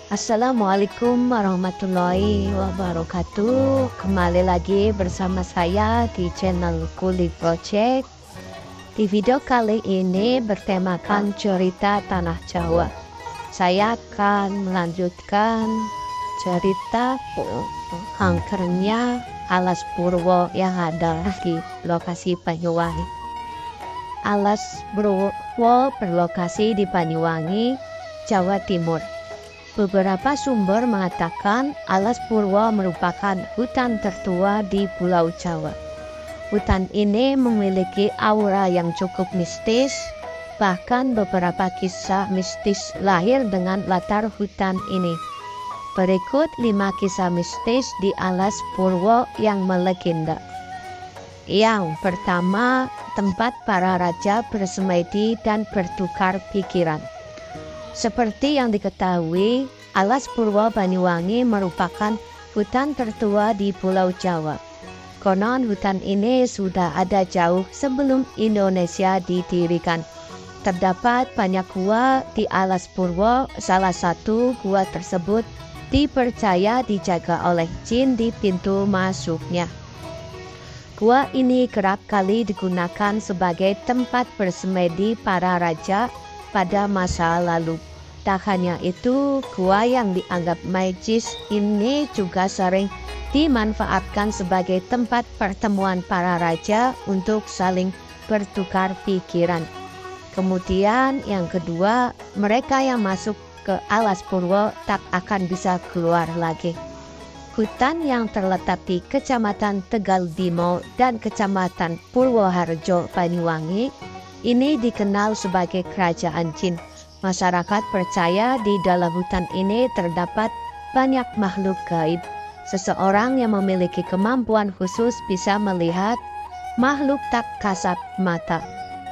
Assalamualaikum warahmatullahi wabarakatuh. Kembali lagi bersama saya di channel Kuli Project. Di video kali ini bertemakan cerita Tanah Jawa. Saya akan melanjutkan cerita angkernya Alas Purwo yang ada di lokasi Banyuwangi. Alas Purwo berlokasi di Banyuwangi, Jawa Timur. Beberapa sumber mengatakan Alas Purwo merupakan hutan tertua di Pulau Jawa. Hutan ini memiliki aura yang cukup mistis, bahkan beberapa kisah mistis lahir dengan latar hutan ini. Berikut 5 kisah mistis di Alas Purwo yang melegenda. Yang pertama, tempat para raja bersemedi dan bertukar pikiran. Seperti yang diketahui, Alas Purwo Banyuwangi merupakan hutan tertua di Pulau Jawa. Konon hutan ini sudah ada jauh sebelum Indonesia didirikan. Terdapat banyak gua di Alas Purwo, salah satu gua tersebut dipercaya dijaga oleh jin di pintu masuknya. Gua ini kerap kali digunakan sebagai tempat bersemedi para raja pada masa lalu. Tak hanya itu, gua yang dianggap magis ini juga sering dimanfaatkan sebagai tempat pertemuan para raja untuk saling bertukar pikiran. Kemudian yang kedua, mereka yang masuk ke Alas Purwo tak akan bisa keluar lagi. Hutan yang terletak di Kecamatan Tegal Dimo dan Kecamatan Purwoharjo, Banyuwangi ini dikenal sebagai kerajaan jin. Masyarakat percaya di dalam hutan ini terdapat banyak makhluk gaib. Seseorang yang memiliki kemampuan khusus bisa melihat makhluk tak kasat mata.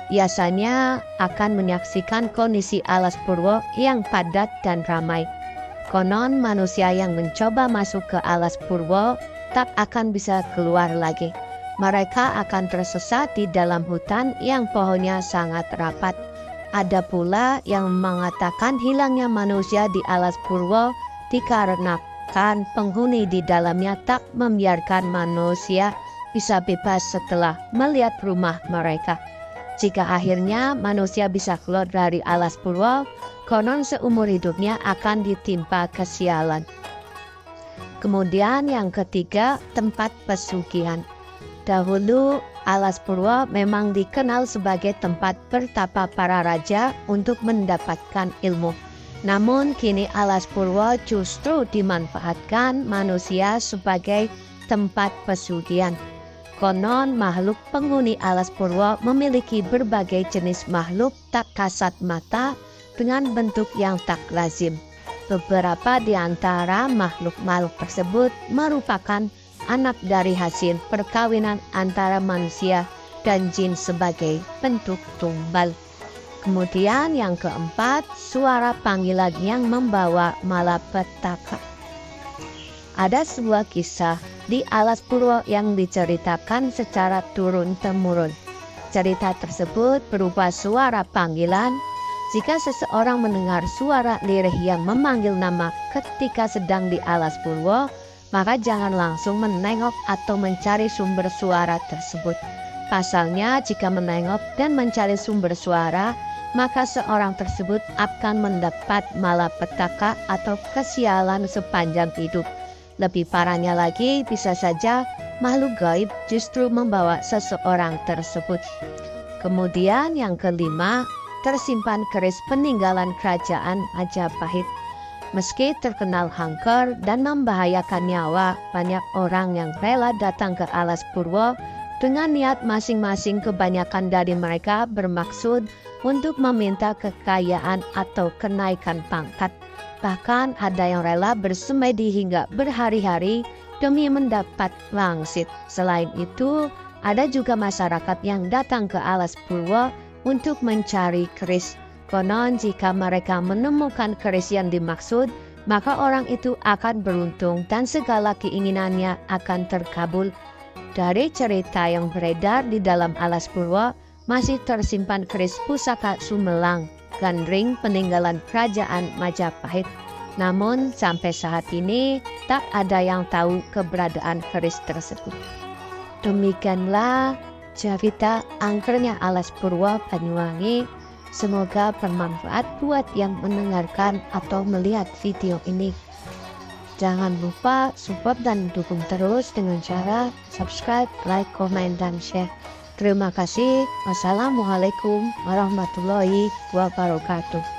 Biasanya akan menyaksikan kondisi Alas Purwo yang padat dan ramai. Konon manusia yang mencoba masuk ke Alas Purwo tak akan bisa keluar lagi. Mereka akan tersesat di dalam hutan yang pohonnya sangat rapat. Ada pula yang mengatakan hilangnya manusia di Alas Purwo dikarenakan penghuni di dalamnya tak membiarkan manusia bisa bebas setelah melihat rumah mereka. Jika akhirnya manusia bisa keluar dari Alas Purwo, konon seumur hidupnya akan ditimpa kesialan. Kemudian yang ketiga, tempat pesugihan. Dahulu Alas Purwo memang dikenal sebagai tempat bertapa para raja untuk mendapatkan ilmu. Namun kini Alas Purwo justru dimanfaatkan manusia sebagai tempat pesugihan. Konon makhluk penghuni Alas Purwo memiliki berbagai jenis makhluk tak kasat mata dengan bentuk yang tak lazim. Beberapa di antara makhluk-makhluk tersebut merupakan anak dari hasil perkawinan antara manusia dan jin sebagai bentuk tumbal. Kemudian yang keempat, suara panggilan yang membawa malapetaka. Ada sebuah kisah di Alas Purwo yang diceritakan secara turun-temurun. Cerita tersebut berupa suara panggilan. Jika seseorang mendengar suara lirih yang memanggil nama ketika sedang di Alas Purwo, maka jangan langsung menengok atau mencari sumber suara tersebut. Pasalnya, jika menengok dan mencari sumber suara, maka seorang tersebut akan mendapat malapetaka atau kesialan sepanjang hidup. Lebih parahnya lagi, bisa saja makhluk gaib justru membawa seseorang tersebut. Kemudian yang kelima, tersimpan keris peninggalan kerajaan Majapahit. Meski terkenal angker dan membahayakan nyawa, banyak orang yang rela datang ke Alas Purwo dengan niat masing-masing. Kebanyakan dari mereka bermaksud untuk meminta kekayaan atau kenaikan pangkat. Bahkan ada yang rela bersemedi hingga berhari-hari demi mendapat wangsit. Selain itu, ada juga masyarakat yang datang ke Alas Purwo untuk mencari keris. Konon jika mereka menemukan keris yang dimaksud, maka orang itu akan beruntung dan segala keinginannya akan terkabul. Dari cerita yang beredar di dalam Alas Purwo, masih tersimpan keris pusaka Sumelang, gandring peninggalan kerajaan Majapahit. Namun sampai saat ini tak ada yang tahu keberadaan keris tersebut. Demikianlah cerita angkernya Alas Purwo Banyuwangi. Semoga bermanfaat buat yang mendengarkan atau melihat video ini. Jangan lupa support dan dukung terus dengan cara subscribe, like, komen, dan share. Terima kasih. Wassalamualaikum warahmatullahi wabarakatuh.